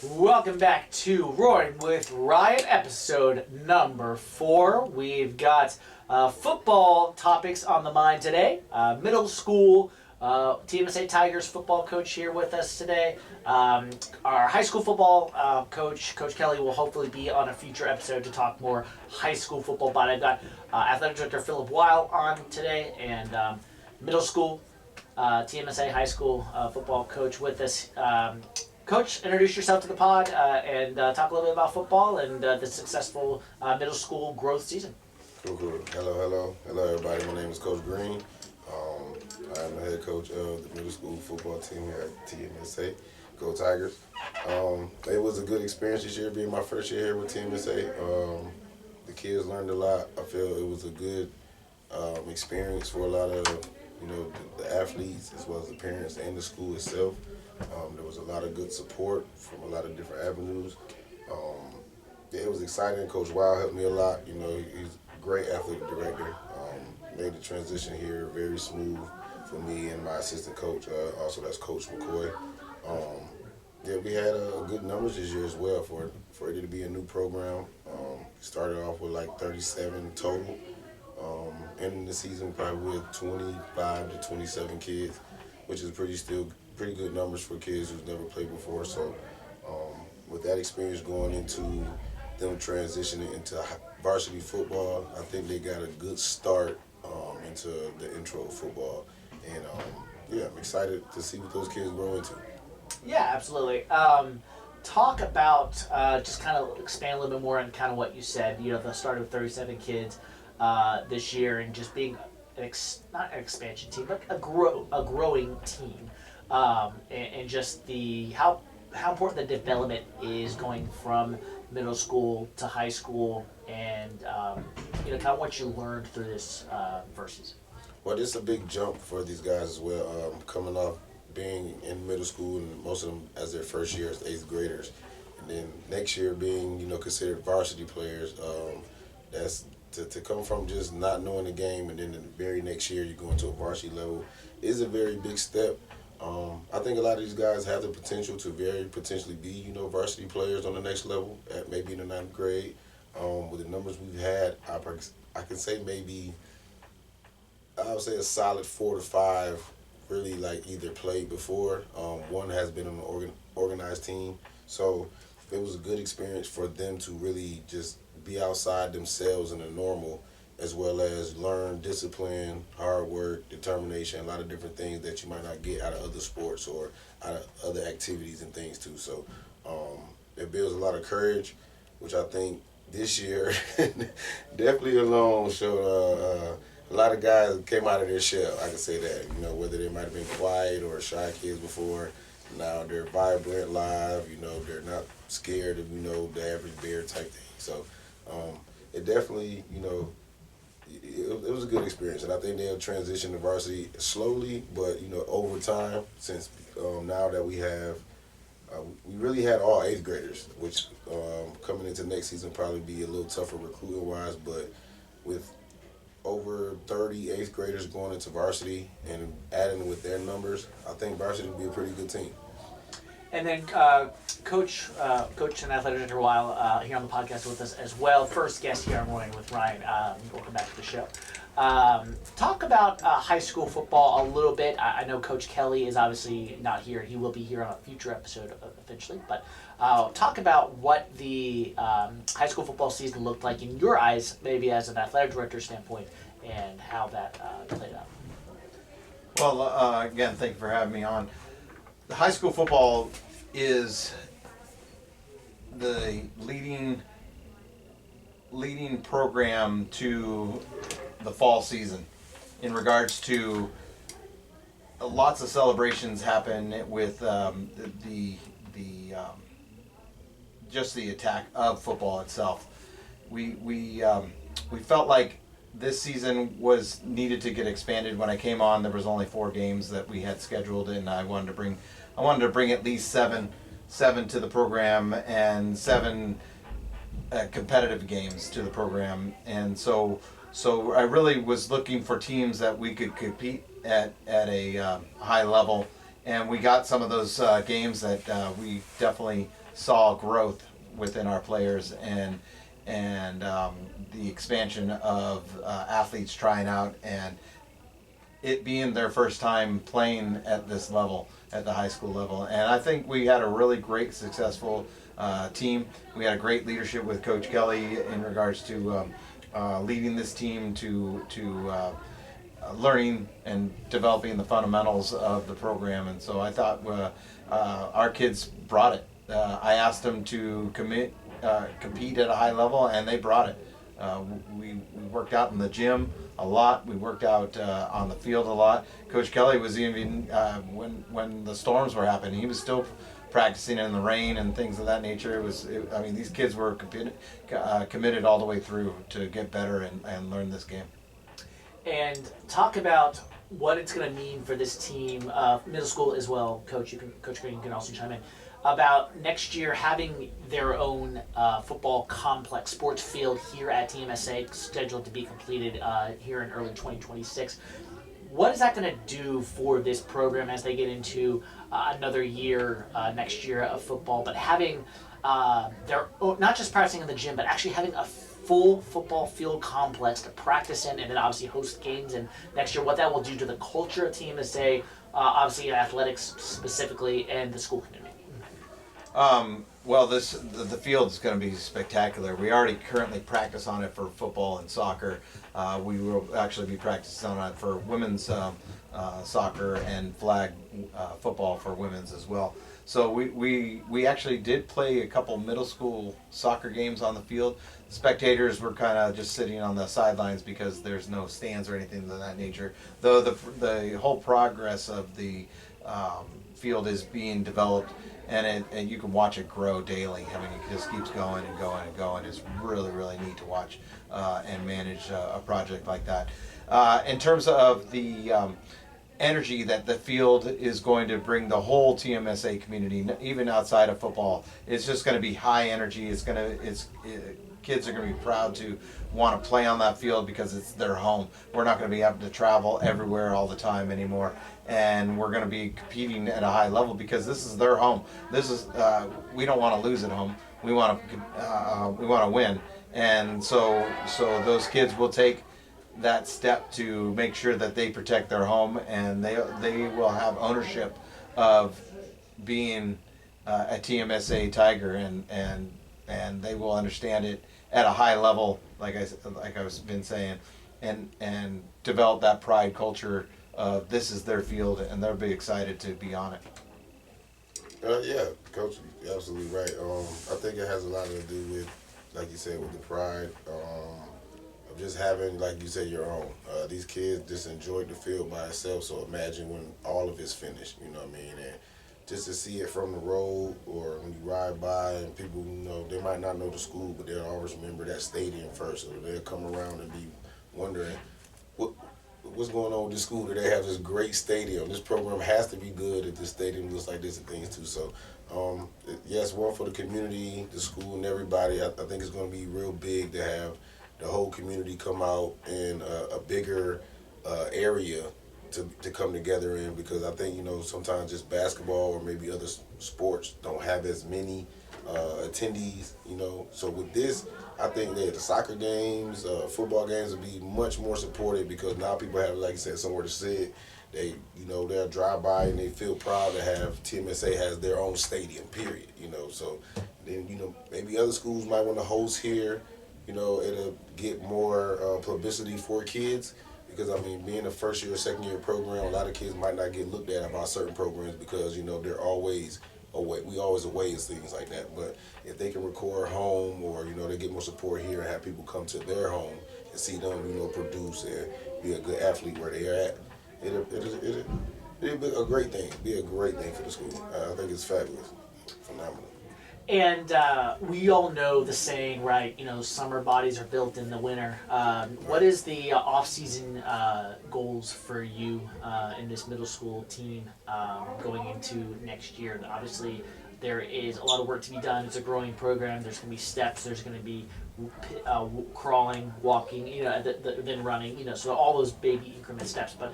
Welcome back to Roaring with Ryan, episode number 4. We've got football topics on the mind today. Middle school TMSA Tigers football coach here with us today. Our high school football coach, Coach Kelly, will hopefully be on a future episode to talk more high school football. But I've got athletic director Philip Weil on today, and middle school TMSA high school football coach with us. Coach, introduce yourself to the pod and talk a little bit about football and the successful middle school growth season. Cool. Hello, everybody. My name is Coach Green. I'm the head coach of the middle school football team here at TMSA. Go Tigers. It was a good experience this year, being my first year here with TMSA. The kids learned a lot. I feel it was a good experience for a lot of the athletes as well as the parents and the school itself. There was a lot of good support from a lot of different avenues. It was exciting. Coach Weil helped me a lot. He's a great athletic director. Made the transition here very smooth for me and my assistant coach. Also, that's Coach McCoy. We had good numbers this year as well for it to be a new program. Started off with like 37 total. Ending the season probably with 25 to 27 kids, which is pretty good numbers for kids who've never played before. So with that experience going into them transitioning into varsity football, I think they got a good start into the intro of football. And I'm excited to see what those kids grow into. Yeah, absolutely. Talk about, just kind of expand a little bit more on kind of what you said, the start of 37 kids this year and just being not an expansion team, but a growing team. And just how important the development is going from middle school to high school, and kind of what you learned through this first season. Well, this is a big jump for these guys as well, coming off being in middle school and most of them as their first year as 8th graders, and then next year being considered varsity players. That's to come from just not knowing the game, and then the very next year you're going to a varsity level is a very big step. I think a lot of these guys have the potential to very potentially be, varsity players on the next level at maybe in the 9th grade. With the numbers we've had, I can say maybe, I would say a solid 4 to 5 really either played before. One has been on an organized team. So it was a good experience for them to really just be outside themselves in the normal, as well as learn discipline, hard work, determination, a lot of different things that you might not get out of other sports or out of other activities and things too. So it builds a lot of courage, which I think this year definitely alone showed a lot of guys came out of their shell. I can say that, whether they might have been quiet or shy kids before, now they're vibrant, live, they're not scared of, the average bear type thing. So it definitely, it was a good experience, and I think they'll transition to varsity slowly, but over time. Since now that we have, we really had all 8th graders, which coming into next season probably be a little tougher recruiting wise, but with over 30 8th graders going into varsity and adding with their numbers, I think varsity will be a pretty good team. And then Coach and athletic director Weil here on the podcast with us as well. First guest here on Morning with Ryan. Welcome back to the show. Talk about high school football a little bit. I know Coach Kelly is obviously not here. He will be here on a future episode eventually. But talk about what the high school football season looked like in your eyes, maybe as an athletic director standpoint, and how that played out. Well, again, thank you for having me on. The high school football is the leading program to the fall season in regards to lots of celebrations happen with just the attack of football itself. We felt like this season was needed to get expanded. When I came on, there was only 4 games that we had scheduled, and I wanted to bring at least seven to the program and 7 competitive games to the program. And so I really was looking for teams that we could compete at a high level and we got some of those games that we definitely saw growth within our players, and the expansion of athletes trying out, and it being their first time playing at this level, at the high school level. And I think we had a really great, successful team. We had a great leadership with Coach Kelly in regards to leading this team to learning and developing the fundamentals of the program. And so I thought our kids brought it. I asked them to compete at a high level, and they brought it. We worked out in the gym a lot. We worked out on the field a lot. Coach Kelly was even when the storms were happening, he was still practicing in the rain and things of that nature. I mean, these kids were committed all the way through to get better and learn this game. And talk about what it's going to mean for this team, middle school as well. Coach Green can also chime in about next year having their own football complex, sports field here at TMSA, scheduled to be completed here in early 2026. What is that going to do for this program as they get into another year next year of football, but having their own, not just practicing in the gym, but actually having a full football field complex to practice in, and then obviously host games in next year, what that will do to the culture of TMSA, obviously athletics specifically, and the school community? Well, the field is going to be spectacular. We already currently practice on it for football and soccer. We will actually be practicing on it for women's soccer and flag football for women's as well. So we actually did play a couple middle school soccer games on the field. Spectators were kind of just sitting on the sidelines because there's no stands or anything of that nature. Though the whole progress of the field is being developed, and you can watch it grow daily. I mean, it just keeps going and going and going. It's really, really neat to watch and manage a project like that. In terms of the energy that the field is going to bring the whole TMSA community, even outside of football, it's just going to be high energy. Kids are going to be proud to want to play on that field because it's their home. We're not going to be having to travel everywhere all the time anymore, and we're going to be competing at a high level because this is their home. We don't want to lose at home. We want to win, and so those kids will take that step to make sure that they protect their home, and they will have ownership of being a TMSA Tiger, and they will understand it at a high level, like I was been saying, and develop that pride culture of this is their field, and they'll be excited to be on it. Yeah, Coach, you're absolutely right. I think it has a lot to do with, like you said, with the pride of just having, like you said, your own. These kids just enjoyed the field by itself, so imagine when all of it's finished, you know what I mean? And just to see it from the road or when you ride by and people, they might not know the school, but they'll always remember that stadium first. So they'll come around and be wondering, what's going on with this school? Do they have this great stadium? This program has to be good if this stadium looks like this and things too. So, yes, one for the community, the school, and everybody. I think it's going to be real big to have the whole community come out in a bigger area to come together in, because I think, sometimes just basketball or maybe other sports don't have as many attendees, So with this, I think that the soccer games, football games will be much more supported because now people have, like you said, somewhere to sit. They, they'll drive by and they feel proud to have TMSA has their own stadium, period, So then, maybe other schools might want to host here, it'll get more publicity for kids. Because, being a first year or second year program, a lot of kids might not get looked at about certain programs because, they're always away. We always away and things like that. But if they can record home or, they get more support here and have people come to their home and see them, produce and be a good athlete where they're at, it'll be a great thing. Be a great thing for the school. I think it's fabulous. Phenomenal. And we all know the saying, right? Summer bodies are built in the winter. What is the off-season goals for you in this middle school team going into next year? Obviously, there is a lot of work to be done. It's a growing program. There's going to be steps. There's going to be crawling, walking, then running, so all those baby increment steps. But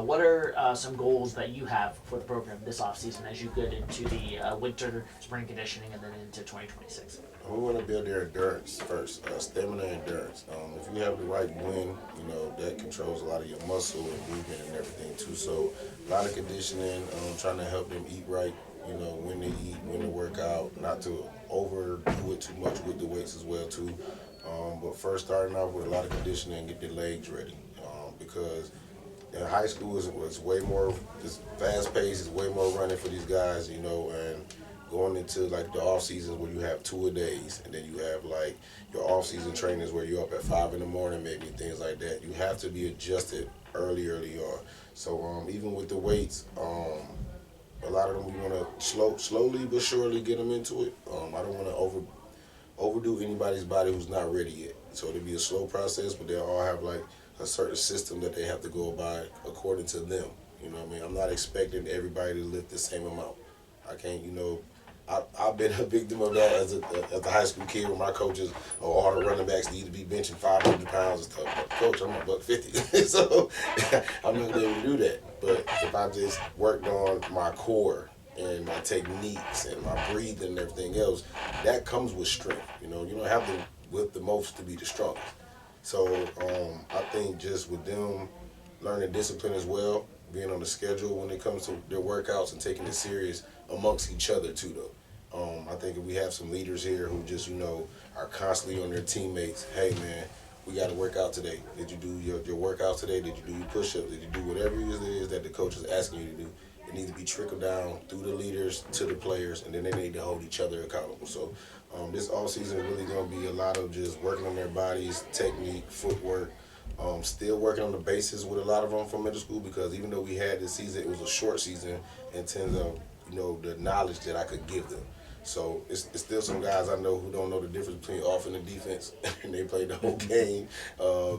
what are some goals that you have for the program this off season as you get into the winter, spring conditioning, and then into 2026? We want to build their endurance first, stamina and endurance. If you have the right wind, that controls a lot of your muscle and movement and everything too. So a lot of conditioning, trying to help them eat right, when they eat, when to work out, not to overdo it too much with the weights as well too. But first starting off with a lot of conditioning and get their legs ready, because in high school was way more, it's fast paced, it's way more running for these guys, and going into like the off seasons where you have 2-a-days, and then you have like your off season trainings where you're up at 5 in the morning, maybe things like that. You have to be adjusted early on. So even with the weights, a lot of them we want to slowly but surely get them into it. I don't want to overdo anybody's body who's not ready yet. So it'll be a slow process, but they all have like a certain system that they have to go by according to them. You know what I mean? I'm not expecting everybody to lift the same amount. I can't, I've been a victim of that as a high school kid where my coaches, all the running backs need to be benching 500 pounds and stuff. But coach, I'm a $150, so I'm not able to do that. But if I just worked on my core and my techniques and my breathing and everything else, that comes with strength. You don't have to lift the most to be the strongest. So I think just with them learning discipline as well, being on the schedule when it comes to their workouts and taking it serious amongst each other too though. I think if we have some leaders here who just, are constantly on their teammates, hey man, we got to work out today. Did you do your workouts today? Did you do your push-ups? Did you do whatever it is that the coach is asking you to do? It needs to be trickled down through the leaders to the players, and then they need to hold each other accountable. So this offseason is really going to be a lot of just working on their bodies, technique, footwork, still working on the bases with a lot of them from middle school, because even though we had this season, it was a short season in terms of, the knowledge that I could give them. So it's still some guys I know who don't know the difference between offense and defense, and they played the whole game.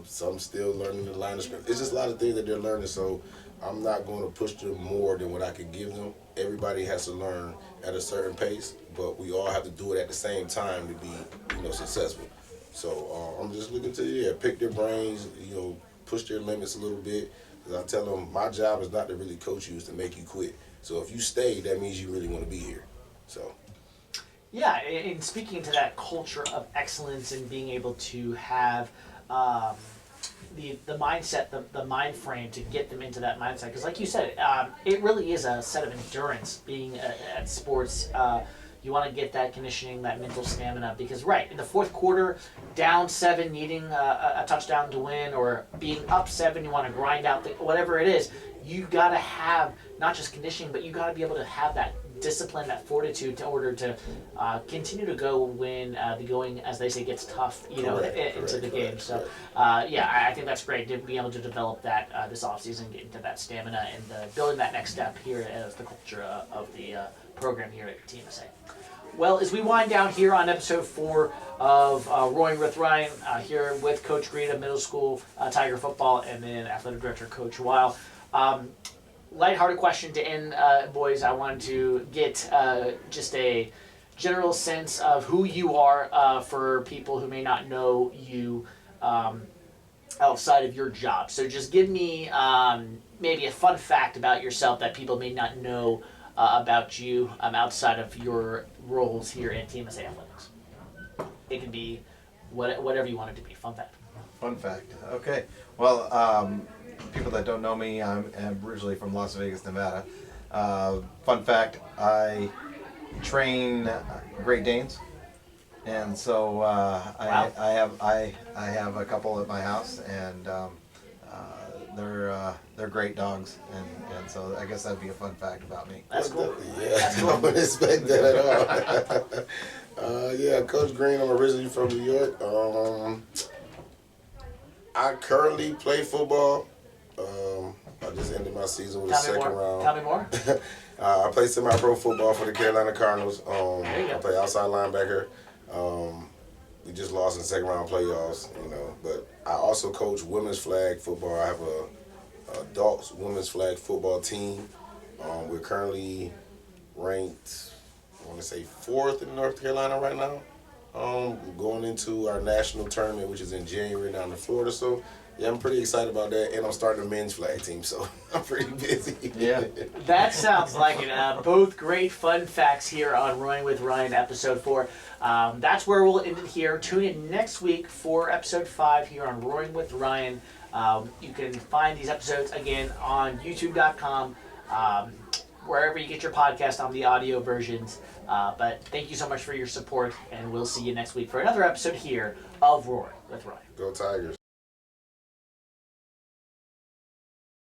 Some still learning the line of scrimmage. It's just a lot of things that they're learning, so I'm not going to push them more than what I can give them. Everybody has to learn at a certain pace, but we all have to do it at the same time to be, successful. So I'm just looking to, pick their brains, push their limits a little bit. Because I tell them my job is not to really coach you, is to make you quit. So if you stay, that means you really want to be here. So. Yeah, and speaking to that culture of excellence and being able to have the mindset, the mind frame to get them into that mindset. Because like you said, it really is a set of endurance being at sports. You want to get that conditioning, that mental stamina, because in the fourth quarter, down 7, needing a touchdown to win, or being up 7, you want to grind out whatever it is. You got to have not just conditioning, but you got to be able to have that discipline, that fortitude, in order to continue to go when the going, as they say, gets tough, into the game. So, I think that's great to be able to develop that this offseason, get into that stamina, and building that next step here as the culture of the program here at TMSA. Well, as we wind down here on episode 4 of Roaring with Ryan, here with Coach Green of middle school Tiger football, and then athletic director Coach Weil. Lighthearted question to end, boys. I wanted to get just a general sense of who you are for people who may not know you outside of your job. So just give me maybe a fun fact about yourself that people may not know about you outside of your roles here at TMSA Athletics. It can be whatever you want it to be. Fun fact. Fun fact. Okay. Well, people that don't know me, I'm originally from Las Vegas, Nevada. Fun fact: I train Great Danes, and so Wow. I have a couple at my house, and they're great dogs, and so I guess that'd be a fun fact about me. That's cool. Yeah, That's cool. I wouldn't expect that at all. Coach Green, I'm originally from New York. I currently play football. I just ended my season with a second round. Tell me more. I play semi-pro football for the Carolina Cardinals. There you go. I play outside linebacker. We just lost in the second round playoffs, But I also coach women's flag football. I have a adults women's flag football team. We're currently ranked, I want to say 4th in North Carolina right now. Going into our national tournament, which is in January down in Florida. So, yeah, I'm pretty excited about that. And I'm starting a men's flag team, so I'm pretty busy. Yeah. That sounds like it. Both great fun facts here on Rowing with Ryan, episode 4. That's where we'll end it here. Tune in next week for episode 5 here on Rowing with Ryan. You can find these episodes again on youtube.com, wherever you get your podcast on the audio versions. But thank you so much for your support, and we'll see you next week for another episode here of Rowing with Ryan. Go Tigers.